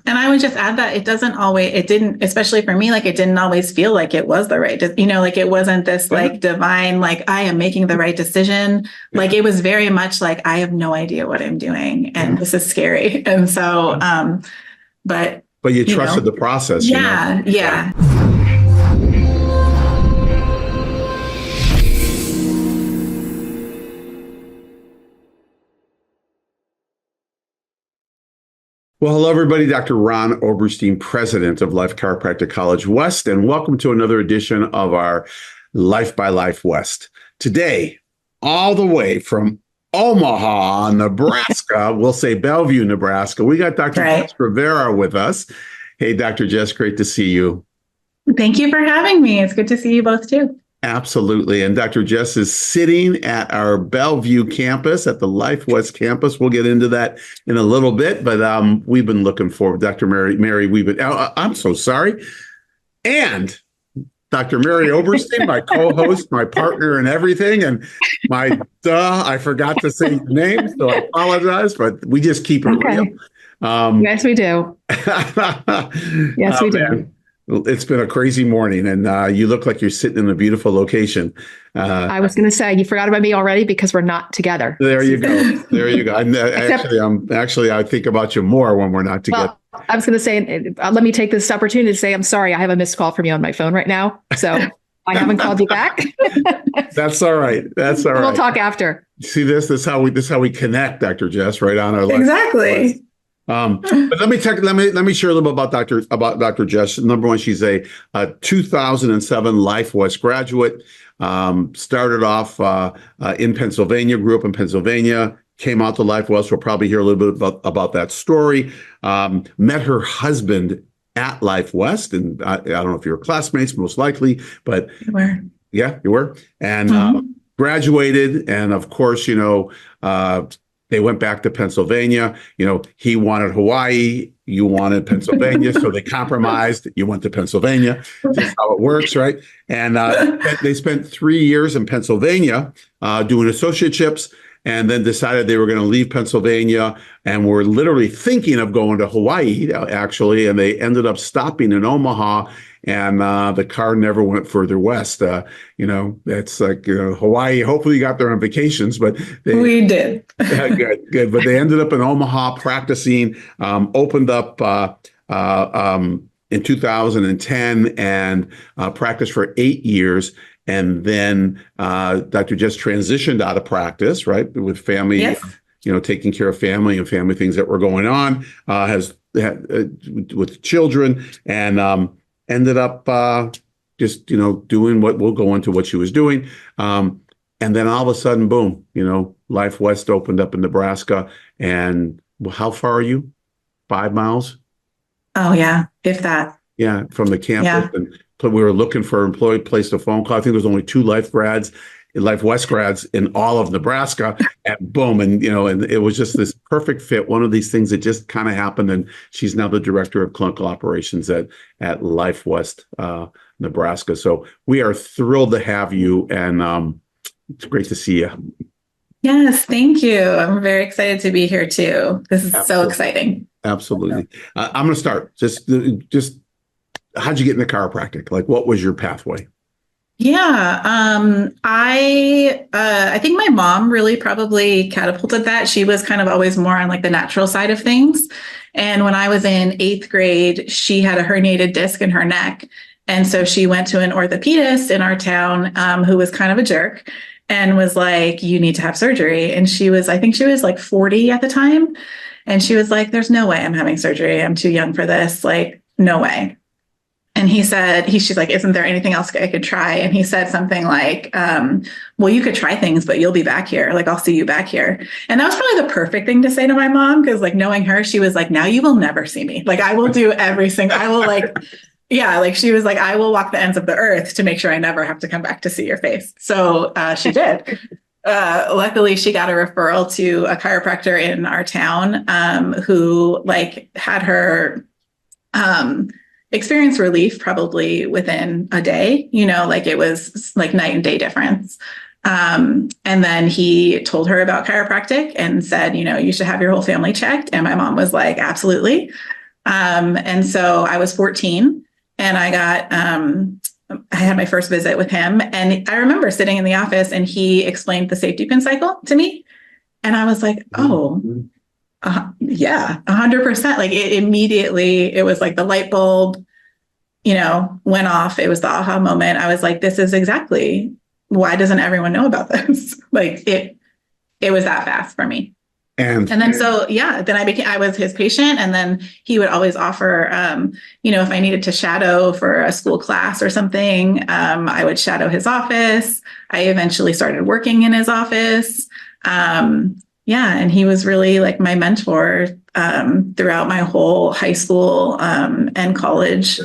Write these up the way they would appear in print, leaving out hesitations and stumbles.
And I would just add that it didn't, especially for me, like it didn't always feel like it was the right, like it wasn't this like divine, like I am making the right decision. Like it was very much like, I have no idea what I'm doing and this is scary. And so, but you trusted the process. Yeah. Well, hello, everybody. Dr. Ron Oberstein, president of Life Chiropractic College West, and welcome to another edition of our Life by Life West. Today, all the way from Omaha, Nebraska, we'll say Bellevue, Nebraska, we got Dr. Jess Rivera with us. Hey, Dr. Jess, great to see you. Thank you for having me. It's good to see you both, too. Absolutely. And Dr. Jess is sitting at our Bellevue campus, at the Life West campus. We'll get into that in a little bit, but we've been looking forward. Dr. Mary, I'm so sorry. And Dr. Mary Oberstein, my co-host, my partner and everything. And I forgot to say your name, so I apologize, but we just keep it real. Yes, we do. Yes, we do. Man. It's been a crazy morning, and you look like you're sitting in a beautiful location. I was going to say, you forgot about me already because we're not together. There you go. There you go. I think about you more when we're not together. Well, I was going to say, let me take this opportunity to say, I'm sorry, I have a missed call from you on my phone right now, so I haven't called you back. That's all right. That's all right. We'll talk after. See this? This is how we connect, Dr. Jess, right on our life. Exactly. But let me share a little bit about Dr. Jess. Number one, she's a 2007 Life West graduate. Started off in Pennsylvania, grew up in Pennsylvania, came out to Life West. We'll probably hear a little bit about that story. Met her husband at Life West, and I don't know if you were classmates, most likely, but you were. Yeah, you were, and graduated, and of course, they went back to Pennsylvania. He wanted Hawaii. You wanted Pennsylvania. So they compromised. You went to Pennsylvania. That's how it works, right? And they spent 3 years in Pennsylvania doing associateships, and then decided they were going to leave Pennsylvania and were literally thinking of going to Hawaii, actually. And they ended up stopping in Omaha, and the car never went further west. It's like Hawaii. Hopefully you got there on vacations, but we did. Good. But they ended up in Omaha practicing, opened up in 2010 and practiced for 8 years. And then Dr. Jess transitioned out of practice, right, with family, yes. Taking care of family and family things that were going on, with children, and ended up just, doing we'll go into what she was doing. And then all of a sudden, boom, Life West opened up in Nebraska. And how far are you? 5 miles? Oh, yeah, if that. Yeah, from the campus. Yeah. And we were looking for an employee, placed a phone call. I think there was only 2 Life West grads in all of Nebraska, and boom, and it was just this perfect fit. One of these things that just kind of happened, and she's now the director of clinical operations at Life West, Nebraska. So we are thrilled to have you, and it's great to see you. Yes, thank you. I'm very excited to be here too. This is so exciting. Absolutely. I'm going to start. Just how'd you get into chiropractic? Like, what was your pathway? Yeah, I think my mom really probably catapulted that. She was kind of always more on like the natural side of things. And when I was in 8th grade, she had a herniated disc in her neck. And so she went to an orthopedist in our town, who was kind of a jerk and was like, you need to have surgery. And I think she was like 40 at the time. And she was like, there's no way I'm having surgery. I'm too young for this. Like, no way. And she's like, isn't there anything else I could try? And he said something like, well, you could try things, but you'll be back here. Like, I'll see you back here. And that was probably the perfect thing to say to my mom. Cause like knowing her, she was like, now you will never see me. Like, I will do everything. I will like, yeah. Like she was like, I will walk the ends of the earth to make sure I never have to come back to see your face. So she did. Luckily, she got a referral to a chiropractor in our town, who like had her, experience relief probably within a day, like it was like night and day difference. And then he told her about chiropractic and said, you should have your whole family checked. And my mom was like, absolutely. And so I was 14 and I had my first visit with him. And I remember sitting in the office and he explained the safety pin cycle to me. And I was like, oh, yeah, 100%. Like it immediately, it was like the light bulb, went off. It was the aha moment. I was like, this is exactly, why doesn't everyone know about this? Like it was that fast for me. And then, so yeah, then I was his patient, and then he would always offer, if I needed to shadow for a school class or something, I would shadow his office. I eventually started working in his office. And he was really like my mentor, throughout my whole high school, and college,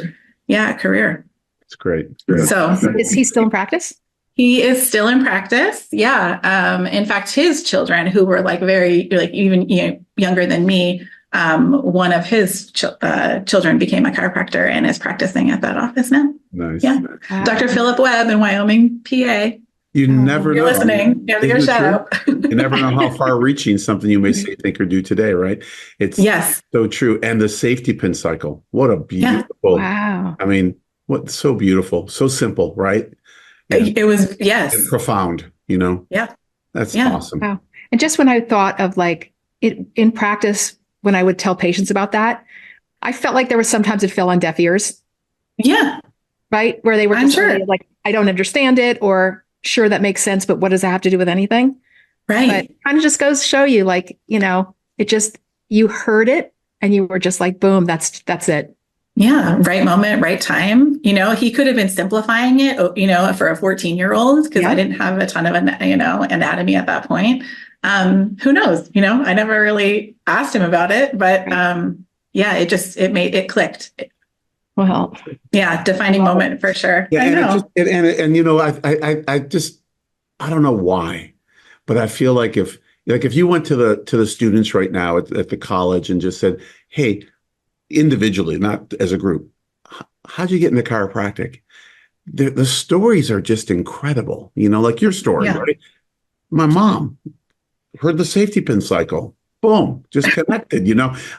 career. It's great. So is he still in practice? He is still in practice. Yeah. In fact, his children, who were like very, like even younger than me, one of his children became a chiropractor and is practicing at that office now. Nice. Yeah. Wow. Dr. Philip Webb in Wyoming, PA. You never know. You're listening. Give your shout out. You never know how far-reaching something you may say, think, or do today, right? It's so true. And the safety pin cycle. What a beautiful. Wow. I mean, so beautiful, so simple, right? It was, yes. And profound, Yeah. That's awesome. Wow. And just when I thought of like it in practice, when I would tell patients about that, I felt like there was sometimes it fell on deaf ears. Yeah. Right. Where they were just like, I don't understand it, or sure, that makes sense, but what does that have to do with anything? Right. But kind of just goes to show you, like, it just, you heard it and you were just like, boom, that's it. Yeah. Right moment, right time. He could have been simplifying it, for a 14-year-old, because I didn't have a ton of, anatomy at that point. Who knows? I never really asked him about it, but it clicked. Well, yeah, defining moment for sure. Yeah, I know. I don't know why, but I feel like if you went to the students right now at the college and just said, hey, individually, not as a group, how'd you get into chiropractic? The stories are just incredible. Like your story, right? My mom heard the safety pin cycle. Boom, just connected,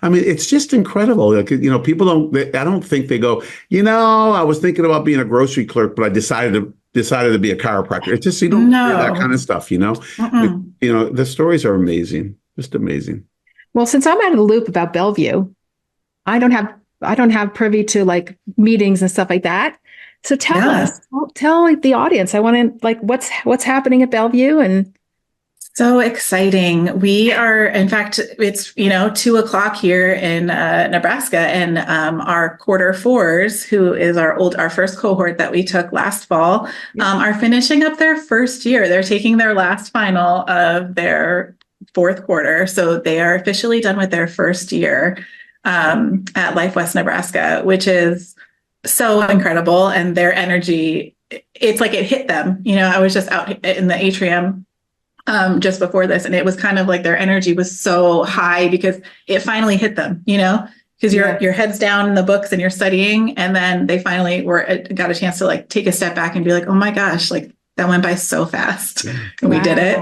I mean, it's just incredible. Like, people I don't think they go, I was thinking about being a grocery clerk, but I decided to be a chiropractor. It's just, you don't hear that kind of stuff, the stories are amazing, just amazing. Well, since I'm out of the loop about Bellevue, I don't have privy to like meetings and stuff like that. So tell us, tell the audience, I want to like, what's happening at Bellevue. And so exciting. We are, in fact, it's, 2:00 here in Nebraska, and our quarter fours, who is our first cohort that we took last fall, are finishing up their first year. They're taking their last final of their fourth quarter. So they are officially done with their first year at Life West Nebraska, which is so incredible. And their energy, it's like it hit them. I was just out in the atrium just before this, and it was kind of like their energy was so high because it finally hit them, because your head's down in the books and you're studying, and then they finally got a chance to like take a step back and be like, oh my gosh, like that went by so fast, and we did it.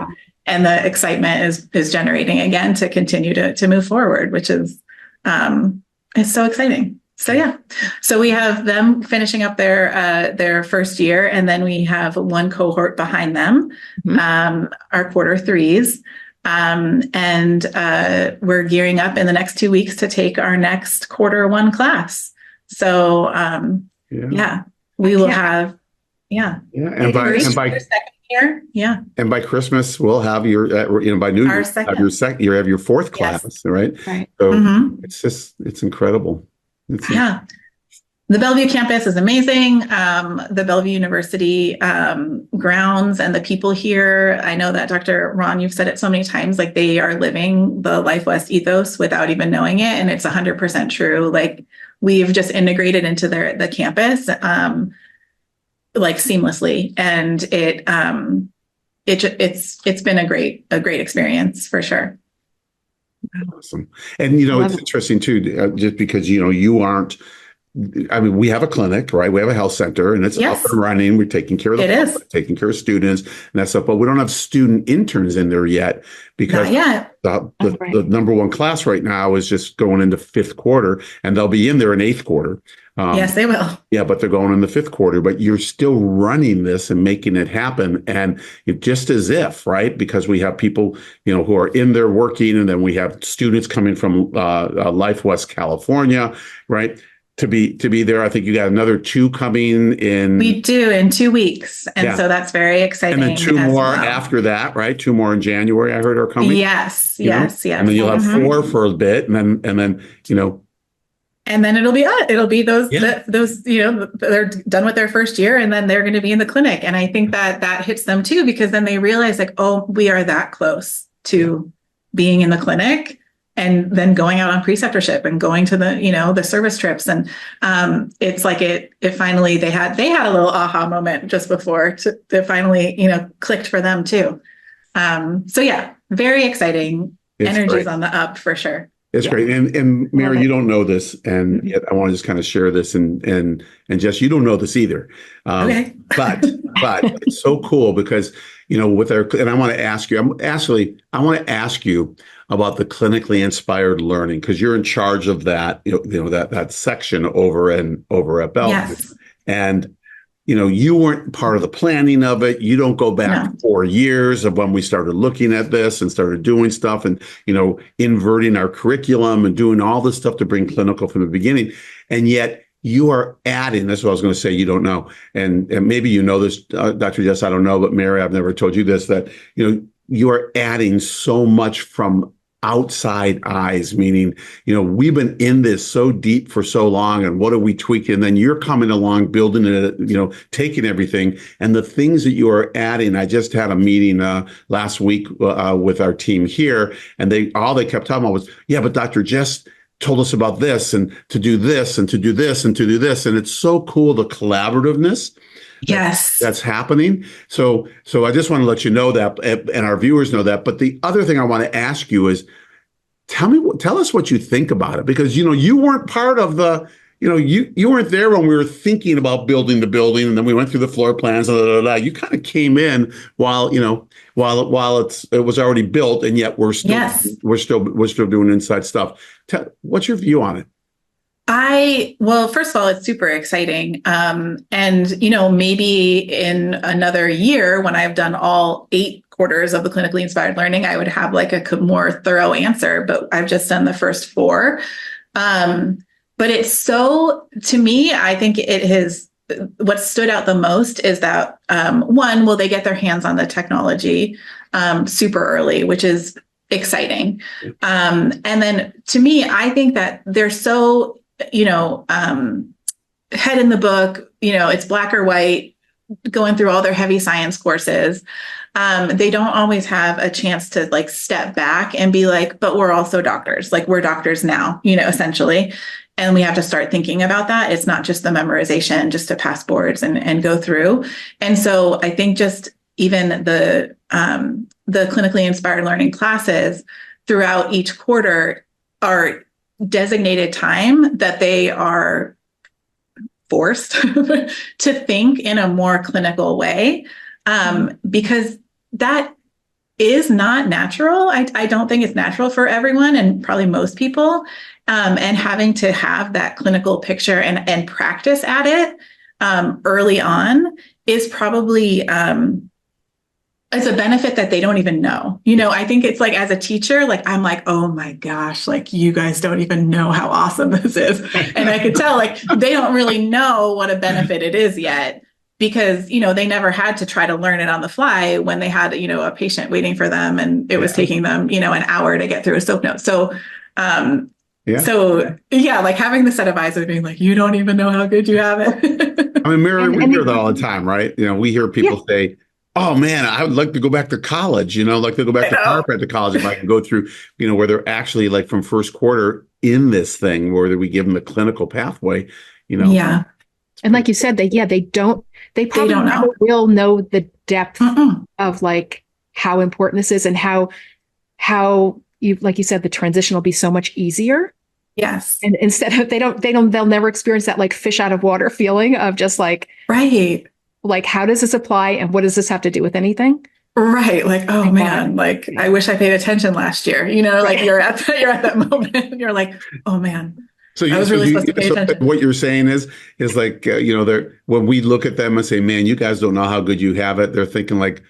And the excitement is generating again to continue to move forward, which is it's so exciting. So we have them finishing up their first year, and then we have one cohort behind them, our quarter threes, and we're gearing up in the next 2 weeks to take our next quarter one class. So we will have and by second year, and by Christmas we'll have your by New Year's you have your fourth class, right? So it's incredible. The Bellevue campus is amazing. The Bellevue University grounds and the people here, I know that Dr. Ron, you've said it so many times, like they are living the Life West ethos without even knowing it. And it's 100% true. Like we've just integrated into the campus like seamlessly. And it's been a great experience for sure. Awesome. And, it's interesting too, just because, you aren't I mean, we have a clinic, right? We have a health center, and it's Yes. up and running. We're taking care of the It is. public, taking care of students and that stuff, but we don't have student interns in there yet because Not yet. the number one class right now is just going into fifth quarter, and they'll be in there in eighth quarter. Yes, they will. Yeah, but they're going in the fifth quarter, but you're still running this and making it happen. And it just as if, right? Because we have people, who are in there working, and then we have students coming from Life West California, right? To be there. I think you got another 2 coming in. We do in 2 weeks. And Yeah. so that's very exciting. And then 2 as more well. after that, right? 2 more in January, I heard are coming. Yes, you know? yes, yes. And then you'll have Mhm. 4 for a bit, and then And then it'll be those Yeah. those they're done with their first year, and then they're going to be in the clinic. And I think that hits them too, because then they realize like, oh, we are that close to being in the clinic, and then going out on preceptorship and going to the service trips. And it's like it finally they had a little aha moment just before to finally clicked for them too. So yeah, very exciting. It's Energy's great. on the up for sure. It's Yeah. great. And Mary, Love it. you don't know this, and yet I want to just kind of share this, and Jess, you don't know this either. Okay. But it's so cool because, with and I want to ask you, I want to ask you about the clinically inspired learning, because you're in charge of that, that section over at Bellevue. Yes. And you weren't part of the planning of it. You don't go back 4 years of when we started looking at this and started doing stuff and, inverting our curriculum and doing all this stuff to bring clinical from the beginning. And yet you are adding, that's what I was going to say, you don't know. And maybe you know this, Dr. Jess, I don't know, but Mary, I've never told you this, that, you are adding so much from outside eyes, meaning, we've been in this so deep for so long, and what are we tweaking? And then you're coming along, building it, taking everything, and the things that you are adding. I just had a meeting last week with our team here, and all they kept talking about was, yeah, but Dr. Jess told us about this, and to do this, and to do this, and to do this. And it's so cool, the collaborativeness Yes. that's happening. So I just want to let you know that, and our viewers know that. But the other thing I want to ask you is, tell us what you think about it, because you weren't part of the, you weren't there when we were thinking about building the building, and then we went through the floor plans. You kind of came in while it was already built, and yet we're still doing inside stuff. What's your view on it? Well, first of all, it's super exciting. And, maybe in another year, when I've done all 8 quarters of the clinically inspired learning, I would have like a more thorough answer, but I've just done the first 4. But it's to me, I think what stood out the most is that, one, will they get their hands on the technology super early, which is exciting. And then to me, I think that they're so, head in the book, it's black or white, going through all their heavy science courses. They don't always have a chance to like step back and be like, but we're also doctors, like we're doctors now, essentially. And we have to start thinking about that. It's not just the memorization, just to pass boards and go through. And so I think just even the clinically inspired learning classes throughout each quarter are designated time that they are forced to think in a more clinical way, because that is not natural. I don't think it's natural for everyone, and probably most people. And having to have that clinical picture and practice at it early on is probably it's a benefit that they don't even know. I think it's like, as a teacher, like I'm like, oh my gosh, like you guys don't even know how awesome this is. And I could tell like they don't really know what a benefit it is yet, because, they never had to try to learn it on the fly when they had, a patient waiting for them, and it was taking them, an hour to get through a soap note. So, like having the set of eyes of being like, you don't even know how good you have it. I mean, Mary, we hear that all the time, right? We hear people say, oh man, I would like to go back to college, like to go back to chiropractic college if I can go through, where they're actually like from first quarter in this thing, where we give them the clinical pathway, Yeah. And like you said, they probably don't never know. will know the depth of like how important this is, and how you, like you said, the transition will be so much easier Yes. And instead of they'll never experience that like fish out of water feeling of just Right. like how does this apply and what does this have to do with anything? Right. Like, oh I got man, it. like I wish I paid attention last year. You know, like Right. you're at that moment and you're like, oh man, So I was really supposed to pay attention. what you're saying is like, they're, when we look at them and say, man, you guys don't know how good you have it. They're thinking like,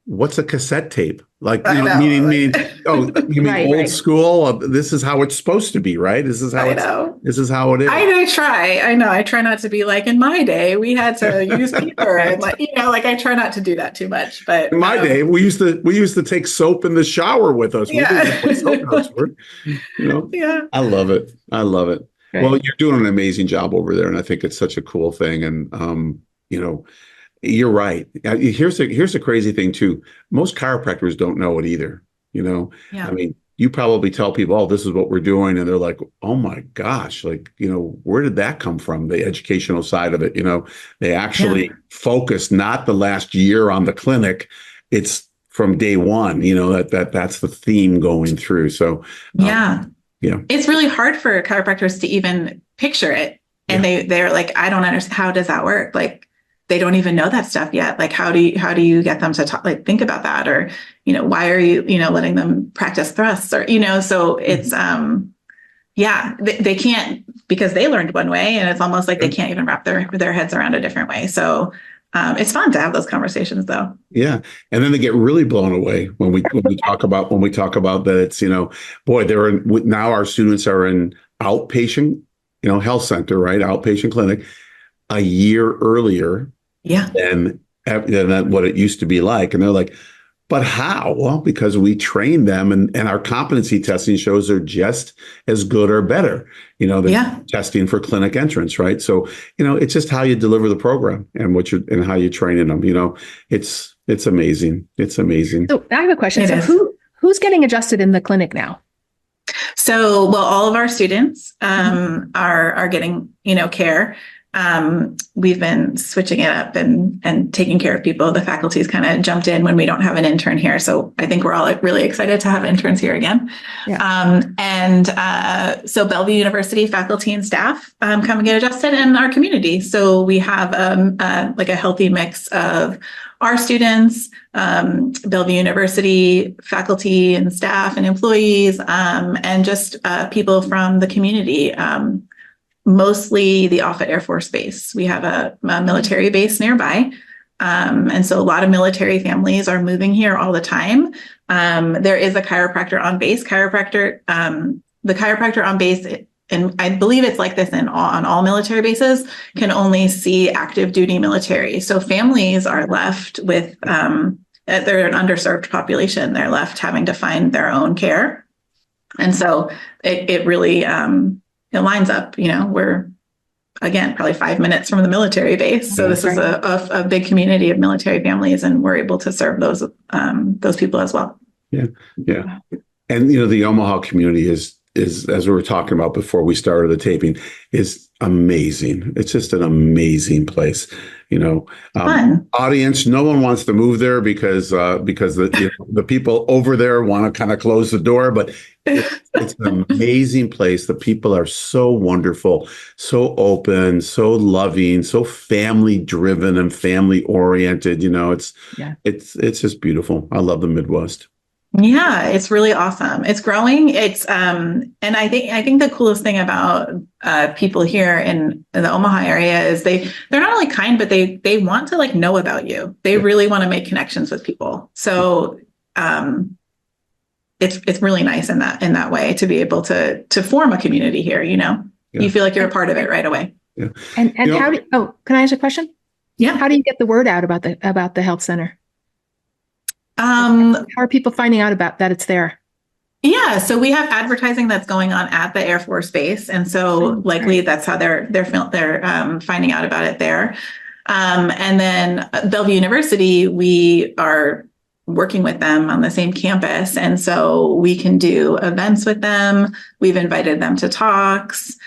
what's a cassette tape? Like, I know. meaning, oh, you mean Right, old right. school? This is how it's supposed to be, right? I know. This is how it is. I know. I try not to be like, in my day, we had to use paper and like, like I try not to do that too much. But In my day, we used to take soap in the shower with us. We didn't know what soap notes were. Yeah. I love it. I love it. Right. Well, you're doing an amazing job over there, and I think it's such a cool thing. And you're right. Here's the crazy thing too. Most chiropractors don't know it either. Yeah. I mean, you probably tell people, "Oh, this is what we're doing," and they're like, "Oh my gosh!" Like, where did that come from? The educational side of it. They actually focus not the last year on the clinic. It's from day one. That's the theme going through. So Yeah. Yeah. It's really hard for chiropractors to even picture it. And they're like, I don't understand. How does that work? Like, they don't even know that stuff yet. Like, how do you get them to talk, like, think about that? Or, why are you, letting them practice thrusts or, so it's, they can't, because they learned one way and it's almost like they can't even wrap their heads around a different way. So it's fun to have those conversations though. Yeah. And then they get really blown away when we talk about that it's, boy, now our students are in outpatient, health center, right? Outpatient clinic a year earlier than what it used to be like. And they're like, but how? Well, because we train them and our competency testing shows they're just as good or better, than testing for clinic entrance, right? So, it's just how you deliver the program and and how you train them, it's amazing. It's amazing. So I have a question. Who's getting adjusted in the clinic now? So, well, all of our students are getting, care. We've been switching it up and taking care of people. The faculty's kind of jumped in when we don't have an intern here. So I think we're all really excited to have interns here again. Yeah. So Bellevue University faculty and staff come and get adjusted in our community. So we have like a healthy mix of our students, Bellevue University faculty and staff and employees, and just people from the community. Mostly the Offutt Air Force Base. We have a military base nearby. And so a lot of military families are moving here all the time. There is a chiropractor on base. The chiropractor on base, and I believe it's like this on all military bases, can only see active duty military. So families are left with, they're an underserved population. They're left having to find their own care. And so it really, it lines up, we're, again, probably 5 minutes from the military base. So this is a big community of military families, and we're able to serve those people as well. Yeah. Yeah. And, the Omaha community is, as we were talking about before we started the taping, is amazing. It's just an amazing place. Audience, no one wants to move there because the people over there want to kind of close the door, but it's an amazing place. The people are so wonderful, so open, so loving, so family driven and family oriented. It's just beautiful. I love the Midwest. Yeah, it's really awesome. It's growing. It's and I think the coolest thing about people here in the Omaha area is they're not only kind, but they want to like know about you. They really want to make connections with people. So it's really nice in that way to be able to form a community here. You feel like you're a part of it right away. Yeah. And how can I ask a question? Yeah. How do you get the word out about the health center? How are people finding out about that it's there? Yeah, so we have advertising that's going on at the Air Force Base, and so likely that's how they're finding out about it there. And then Bellevue University, we are working with them on the same campus, and so we can do events with them. We've invited them to talks.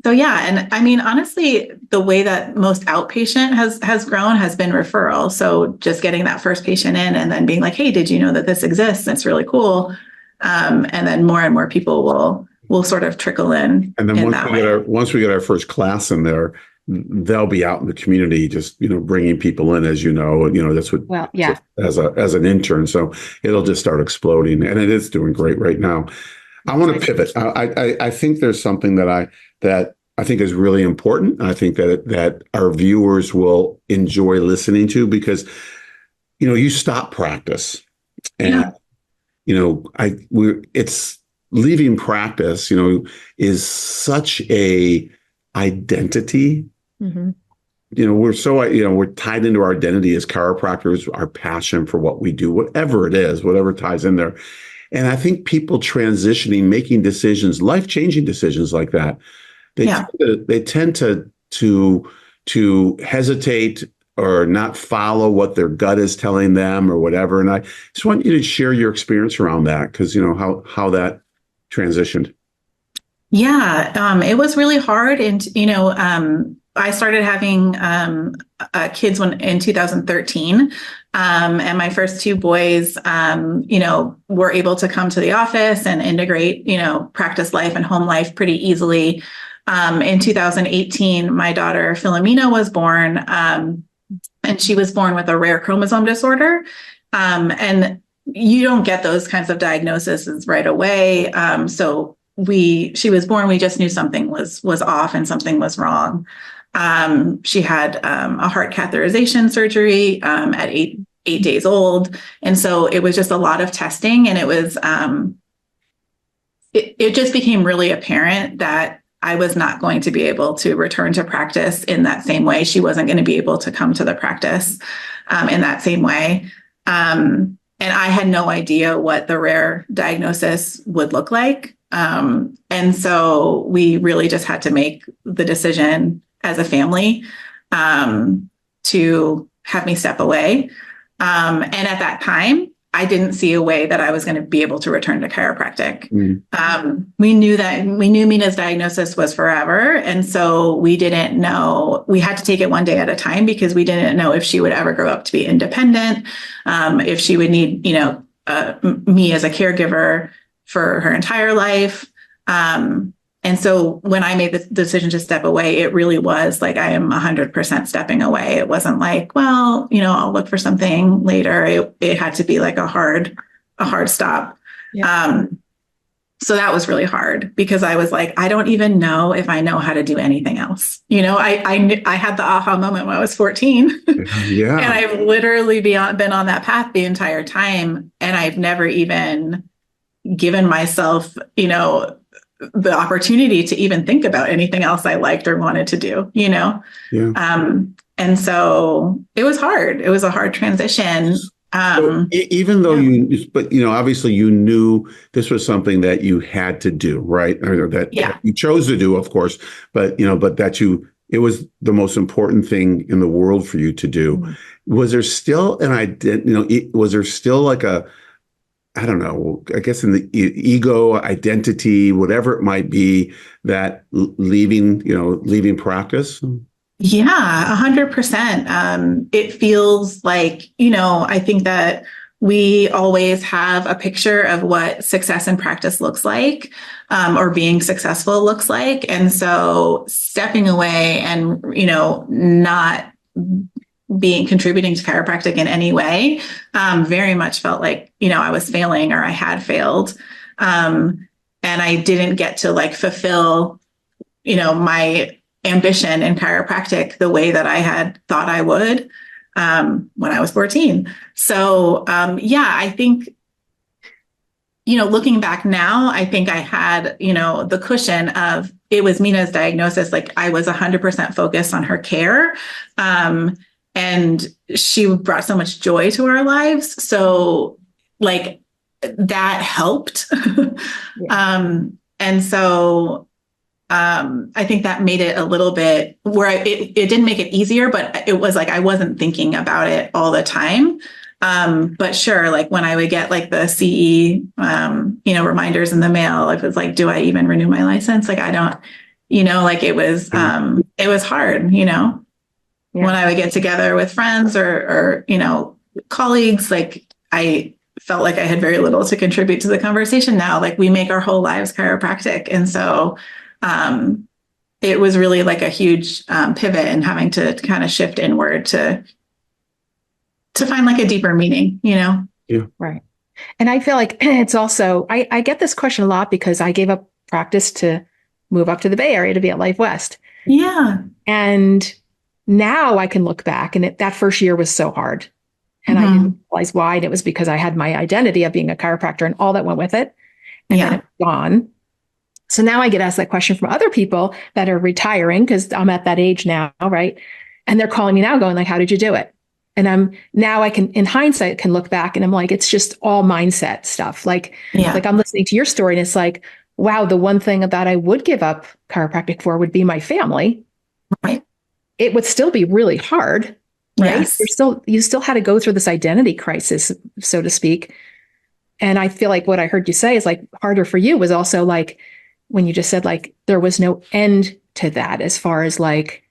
So yeah, and I mean, honestly, the way that most outpatient has grown has been referral. So just getting that first patient in and then being like, hey, did you know that this exists? It's really cool. And then more and more people will sort of trickle in. And then in once we get our first class in there, they'll be out in the community, just, bringing people in, as that's what, Well, yeah. as an intern. So it'll just start exploding, and it is doing great right now. I want to pivot. I think there's something that I think is really important. And I think that our viewers will enjoy listening to, because, you stop practice, and, it's leaving practice, is such a identity. Mm-hmm. We're tied into our identity as chiropractors, our passion for what we do, whatever it is, whatever ties in there. And I think people transitioning, making decisions, life-changing decisions like that, they tend to hesitate or not follow what their gut is telling them or whatever. And I just want you to share your experience around that, because how that transitioned. Yeah, it was really hard. And, I started having kids in 2013. And my first two boys, were able to come to the office and integrate, practice life and home life pretty easily. In 2018, my daughter Philomena was born, and she was born with a rare chromosome disorder. And you don't get those kinds of diagnoses right away. So she was born, we just knew something was off and something was wrong. She had a heart catheterization surgery at eight days old. And so it was just a lot of testing, and it was, it just became really apparent that I was not going to be able to return to practice in that same way. She wasn't going to be able to come to the practice in that same way. And I had no idea what the rare diagnosis would look like. And so we really just had to make the decision as a family to have me step away. And at that time, I didn't see a way that I was going to be able to return to chiropractic. We knew Mina's diagnosis was forever. And so we didn't know, we had to take it one day at a time, because we didn't know if she would ever grow up to be independent, if she would need, me as a caregiver for her entire life. And so when I made the decision to step away, it really was like, I am 100% stepping away. It wasn't like, well, I'll look for something later. It had to be like a hard stop. Yeah. So that was really hard, because I was like, I don't even know if I know how to do anything else. I had the aha moment when I was 14. Yeah. And I've literally been on that path the entire time. And I've never even given myself, the opportunity to even think about anything else I liked or wanted to do, Yeah. And so it was hard. It was a hard transition. So even though obviously you knew this was something that you had to do, right? Or that you chose to do, of course, but that it was the most important thing in the world for you to do. Mm-hmm. Was there still was there still like I don't know, I guess in the ego, identity, whatever it might be, that leaving practice? Yeah, 100%. It feels like, I think that we always have a picture of what success in practice looks like, or being successful looks like. And so stepping away and, not contributing to chiropractic in any way, very much felt like, I was failing, or I had failed. And I didn't get to fulfill, my ambition in chiropractic the way that I had thought I would, when I was 14. So, I think, looking back now, I think I had, the cushion of, it was Mina's diagnosis. Like, I was 100% focused on her care. And she brought so much joy to our lives. So that helped. Yeah. And so I think that made it a little bit where it didn't make it easier, but it was like, I wasn't thinking about it all the time. But sure, when I would get the CE, reminders in the mail, it was like, do I even renew my license? I don't, it was hard, Yeah. When I would get together with friends or colleagues, I felt like I had very little to contribute to the conversation. Now, like, we make our whole lives chiropractic. And so it was really like a huge pivot and having to kind of shift inward to find like a deeper meaning, you know? Yeah. Right. And I feel like it's also, I get this question a lot because I gave up practice to move up to the Bay Area to be at Life West. Yeah. And now I can look back, and that first year was so hard. And I didn't realize why. And it was because I had my identity of being a chiropractor and all that went with it. And then it's gone. So now I get asked that question from other people that are retiring, because I'm at that age now, right? And they're calling me now going like, how did you do it? And now I can, in hindsight, can look back and I'm like, it's just all mindset stuff. Like I'm listening to your story and it's like, wow, the one thing that I would give up chiropractic for would be my family. Right. It would still be really hard, right? Yes. You still had to go through this identity crisis, so to speak. And I feel like what I heard you say is like harder for you was also like when you just said like there was no end to that, as far as like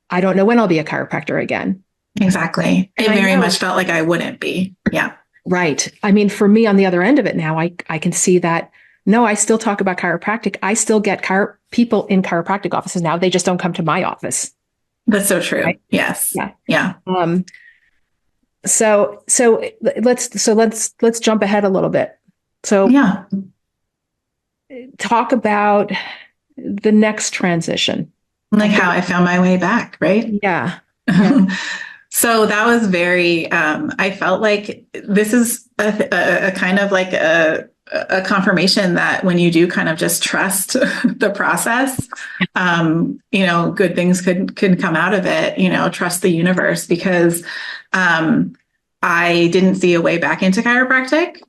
I don't know when I'll be a chiropractor again. Exactly. It very much felt like I wouldn't be. Yeah. Right. I mean, for me on the other end of it now, I can see that. No, I still talk about chiropractic. I still get people in chiropractic offices now. They just don't come to my office. That's so true. Right? Yes. Yeah. So let's jump ahead a little bit. So talk about the next transition. Like how I found my way back, right? Yeah. So that was very, I felt like this is a kind of like a confirmation that when you do kind of just trust the process, good things could come out of it, trust the universe, because I didn't see a way back into chiropractic.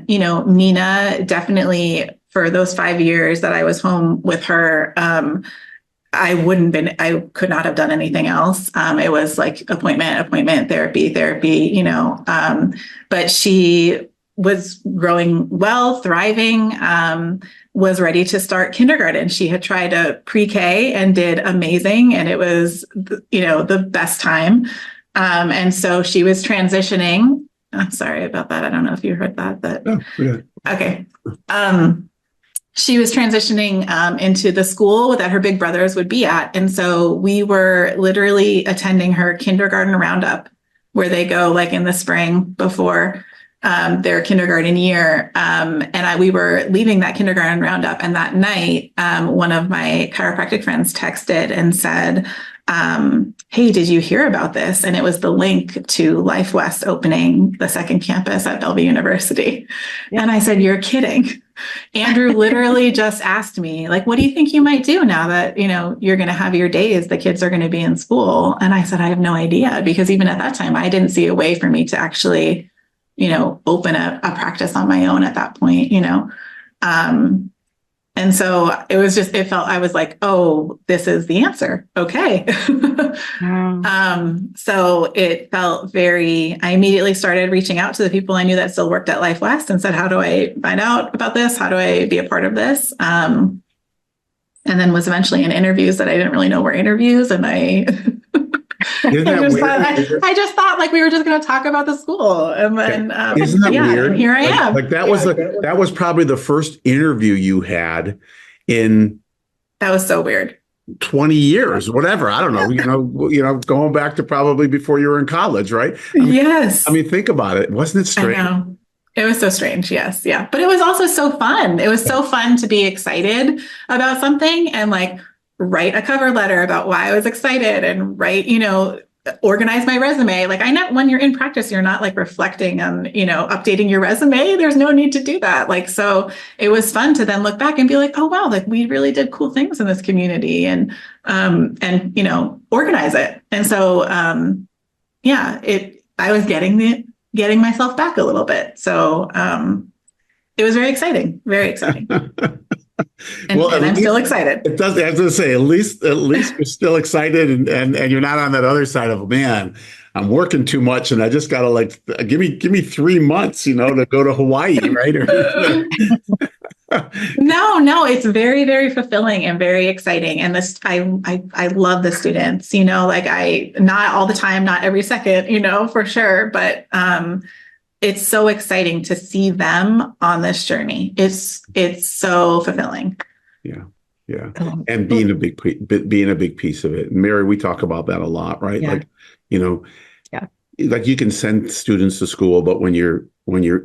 Nina definitely, for those 5 years that I was home with her, I could not have done anything else. It was like appointment, therapy, but she was growing well, thriving, was ready to start kindergarten. She had tried a pre-K and did amazing. And it was, the best time. And so she was transitioning. I'm sorry about that. I don't know if you heard that, but okay. She was transitioning into the school that her big brothers would be at. And so we were literally attending her kindergarten roundup, where they go like in the spring before their kindergarten year. We were leaving that kindergarten roundup. And that night, one of my chiropractic friends texted and said, hey, did you hear about this? And it was the link to Life West opening the second campus at Bellevue University. Yeah. And I said, you're kidding. Andrew literally just asked me, like, what do you think you might do now that, you're going to have your days, the kids are going to be in school? And I said, I have no idea, because even at that time, I didn't see a way for me to actually, open a practice on my own at that point, And so I was like, oh, this is the answer. Okay. So it felt I immediately started reaching out to the people I knew that still worked at Life West and said, how do I find out about this? How do I be a part of this? And then was eventually in interviews that I didn't really know were interviews. And I just thought like we were just going to talk about the school, and then isn't that weird? Here I am. Like that was probably the first interview you had in. That was so weird. 20 years, whatever. I don't know. Going back to probably before you were in college, right? Yes. I mean, think about it. Wasn't it strange? I know. It was so strange. Yes. Yeah. But it was also so fun. It was so fun to be excited about something and like write a cover letter about why I was excited and write, organize my resume. Like when you're in practice, you're not like reflecting on, updating your resume. There's no need to do that. Like, so it was fun to then look back and be like, oh, wow, like we really did cool things in this community and organize it. And so, I was getting myself back a little bit. So, it was very exciting, very exciting. And I'm still excited. It does. I have to say, at least you're still excited, and you're not on that other side of, man, I'm working too much, and I just gotta like give me 3 months, to go to Hawaii, right? No, it's very, very fulfilling and very exciting. And this, I love the students. Not all the time, not every second, for sure, but it's so exciting to see them on this journey. It's so fulfilling. Yeah. Yeah. And being a big piece of it. And Mary, we talk about that a lot, right? Yeah. Like, you know, yeah. Like you can send students to school, but when you're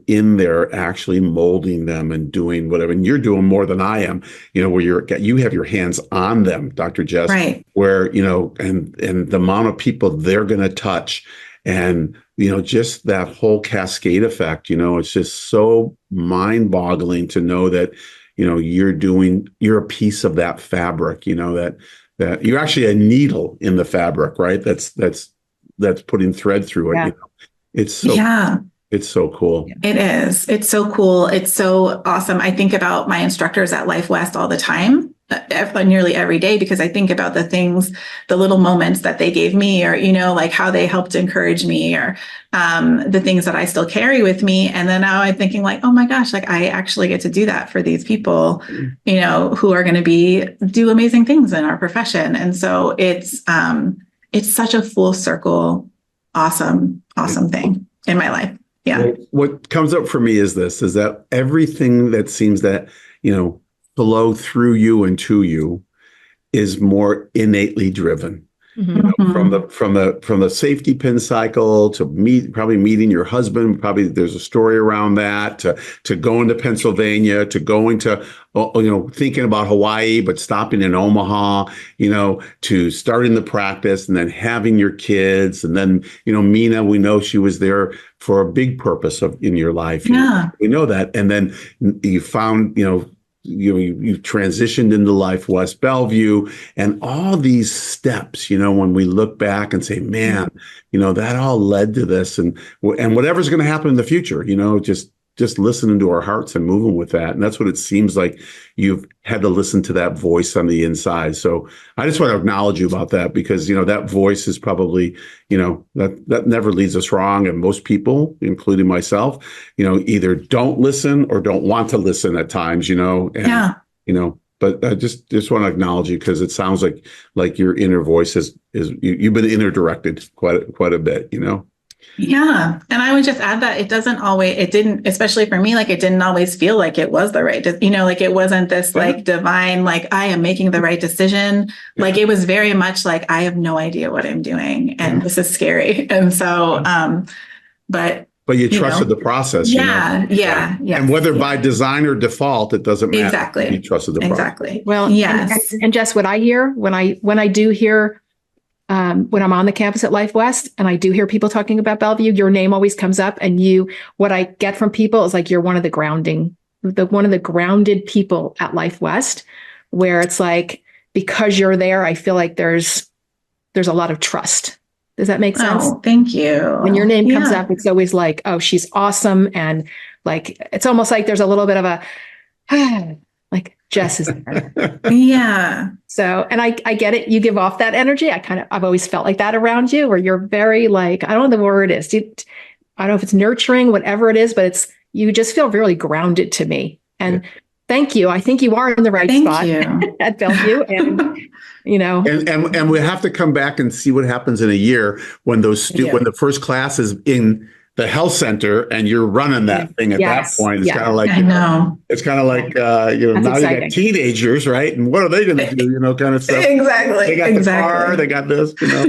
in there actually molding them and doing whatever, and you're doing more than I am, you know, where you have your hands on them, Dr. Jess, right. where, you know, and the amount of people they're going to touch, and, you know, just that whole cascade effect, you know, it's just so mind boggling to know that, you know, you're a piece of that fabric, you know, that you're actually a needle in the fabric, right? That's putting thread through it. Yeah. You know? It's so cool. It is. It's so cool. It's so awesome. I think about my instructors at Life West all the time, nearly every day, because I think about the little moments that they gave me, or, you know, like how they helped encourage me, or the things that I still carry with me. And then now I'm thinking like, oh my gosh, like I actually get to do that for these people, you know, who are going to do amazing things in our profession. And so it's such a full circle, awesome thing in my life. Yeah. Well, what comes up for me is that everything that seems that, you know, flow through you and to you is more innately driven. Mm-hmm. You know, from the safety pin cycle to probably meeting your husband, probably there's a story around that, to going to Pennsylvania, to going to, you know, thinking about Hawaii, but stopping in Omaha, you know, to starting the practice and then having your kids. And then, you know, Mina, we know she was there for a big purpose in your life. Yeah. We know that. And then you found, you transitioned into Life West Bellevue, and all these steps, you know, when we look back and say, man, you know, that all led to this, and whatever's going to happen in the future, you know, just listening to our hearts and moving with that. And that's what it seems like you've had to listen to, that voice on the inside. So I just want to acknowledge you about that, because, you know, that voice is probably, you know, that never leads us wrong. And most people, including myself, you know, either don't listen or don't want to listen at times, you know, and, you know, but I just want to acknowledge you, because it sounds like your inner voice you've been inner directed quite a bit, you know? Yeah. And I would just add that it didn't, especially for me, like it didn't always feel like it was the right, you know, like it wasn't this like divine, like I am making the right decision. Like it was very much like, I have no idea what I'm doing and this is scary. And so, but you trusted the process. Yeah. And whether by design or default, it doesn't matter. Exactly. You trusted the process. Exactly. Well, yes. And Jess, what I hear when I do hear, when I'm on the campus at Life West and I do hear people talking about Bellevue, your name always comes up, and what I get from people is like, you're one of the grounded people at Life West, where it's like, because you're there, I feel like there's a lot of trust. Does that make sense? Oh, thank you. When your name comes up, it's always like, oh, she's awesome. And like, it's almost like there's a little bit of a, like Jess is there. Yeah. So, and I get it. You give off that energy. I've always felt like that around you, where you're very like, I don't know the word is. I don't know if it's nurturing, whatever it is, but you just feel really grounded to me. And thank you. I think you are in the right spot at Bellevue. And, you know, and we have to come back and see what happens in a year when when the first class is in the health center and you're running that thing at that point. It's kind of like, it's kind of like, you know, now exciting. You got teenagers, right? And what are they going to do, you know, kind of stuff. Exactly. They got the car, they got this, you know.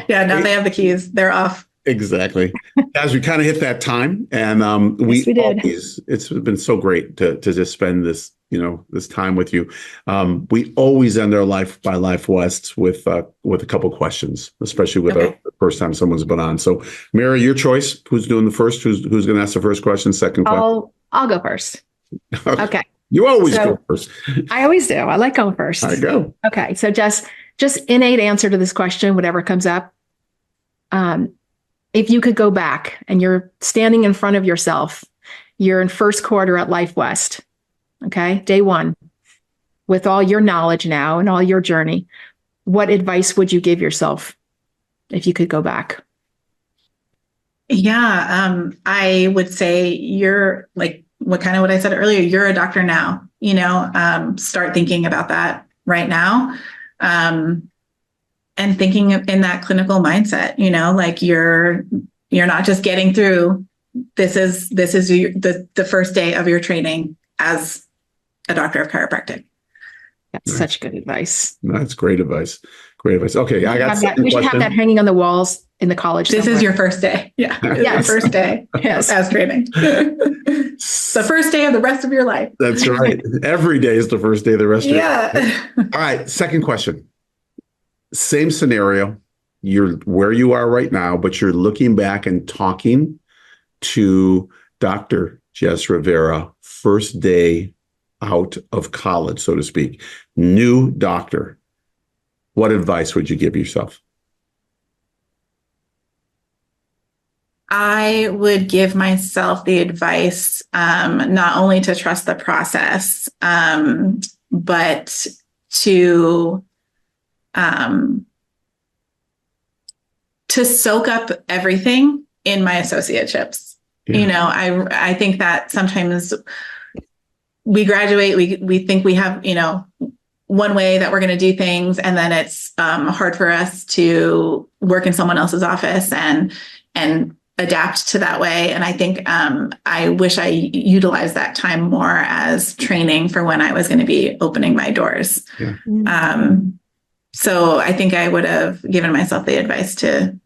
Now they have the keys. They're off. Exactly. As we kind of hit that time, and it's been so great to just spend this, you know, this time with you. We always end our Life by Life Wests with a couple questions, especially with the first time someone's been on. So, Mary, your choice. Who's doing the first? Who's going to ask the first question? Second question. I'll go first. Okay. You always go first. I always do. I like going first. I go. Okay. So, just innate answer to this question, whatever comes up. If you could go back and you're standing in front of yourself, you're in first quarter at Life West, okay, day one, with all your knowledge now and all your journey, what advice would you give yourself if you could go back? Yeah, I would say you're like what I said earlier, you're a doctor now, you know, start thinking about that right now. And thinking in that clinical mindset, you know, like you're not just getting through this is the first day of your training as a doctor of chiropractic. That's such good advice. That's great advice. Great advice. Okay, I got we should have that hanging on the walls in the college. This somewhere. is your first day. Yeah. Yes. Your first day Yes. as training. The first day of the rest of your life. That's right. Every day is the first day of the rest of your life. Yeah. All right, second question. Same scenario. You're where you are right now, but you're looking back and talking to Dr. Jess Rivera, first day out of college, so to speak, new doctor. What advice would you give yourself? I would give myself the advice not only to trust the process, but to soak up everything in my associateships. Yeah. You know, I think that sometimes we graduate, we think we have, you know, one way that we're going to do things, and then it's hard for us to work in someone else's office and adapt to that way. And I think I wish I utilized that time more as training for when I was going to be opening my doors. Yeah. So I think I would have given myself the advice to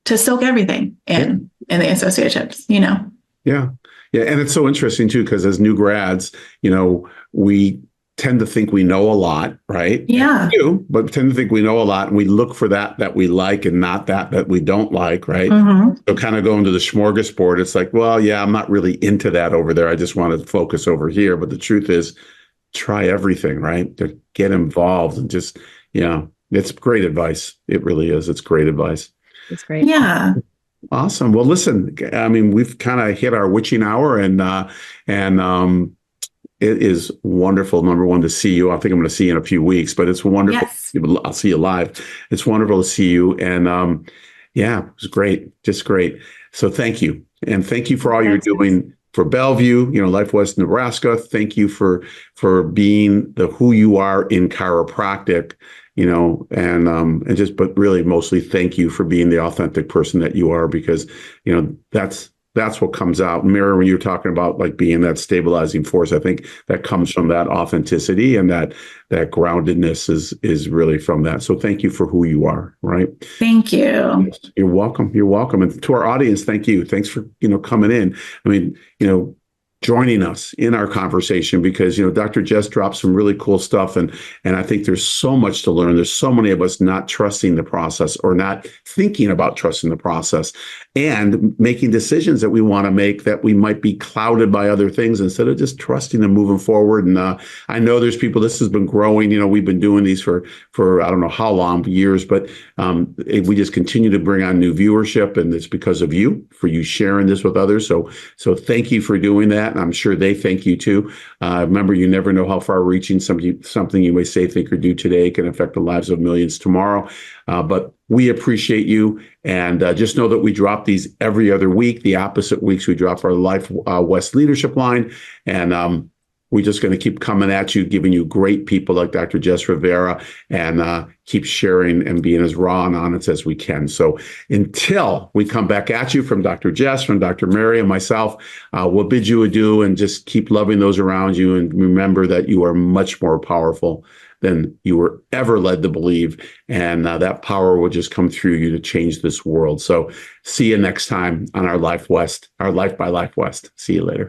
soak everything in the associateships, you know? Yeah. Yeah. And it's so interesting too, because as new grads, you know, we tend to think we know a lot, right? Yeah. We do, but tend to think we know a lot, and we look for that we like and not that we don't like, right? Mm-hmm. So kind of going to the smorgasbord, it's like, well, yeah, I'm not really into that over there. I just want to focus over here. But the truth is, try everything, right? To get involved and just, you know, it's great advice. It really is. It's great advice. It's great. Yeah. Awesome. Well, listen, I mean, we've kind of hit our witching hour, and it is wonderful, number one, to see you. I think I'm going to see you in a few weeks, but it's wonderful. Yes. I'll see you live. It's wonderful to see you. And yeah, it was great. Just great. So thank you. And thank you for all you're doing for Bellevue, you know, Life West, Nebraska. Thank you for being who you are in chiropractic, you know, and just, but really mostly thank you for being the authentic person that you are, because, you know, that's what comes out. Mary, when you're talking about like being that stabilizing force, I think that comes from that authenticity, and that groundedness is really from that. So thank you for who you are, right? Thank you. Yes, you're welcome. You're welcome. And to our audience, thank you. Thanks for, you know, coming in. I mean, you know, joining us in our conversation, because, you know, Dr. Jess dropped some really cool stuff. And I think there's so much to learn. There's so many of us not trusting the process, or not thinking about trusting the process, and making decisions that we want to make that we might be clouded by other things, instead of just trusting and moving forward. And I know there's people, this has been growing, you know, we've been doing these for I don't know how long, years, but we just continue to bring on new viewership, and it's because of you, for you sharing this with others. So thank you for doing that. And I'm sure they thank you too. Remember, you never know how far reaching something you may say, think, or do today can affect the lives of millions tomorrow. But we appreciate you. And just know that we drop these every other week. The opposite weeks, we drop our Life West leadership line. And we're just going to keep coming at you, giving you great people like Dr. Jess Rivera, and keep sharing and being as raw and honest as we can. So until we come back at you from Dr. Jess, from Dr. Mary, and myself, we'll bid you adieu, and just keep loving those around you. And remember that you are much more powerful than you were ever led to believe. And that power will just come through you to change this world. So see you next time on our Life West, our Life by Life West. See you later.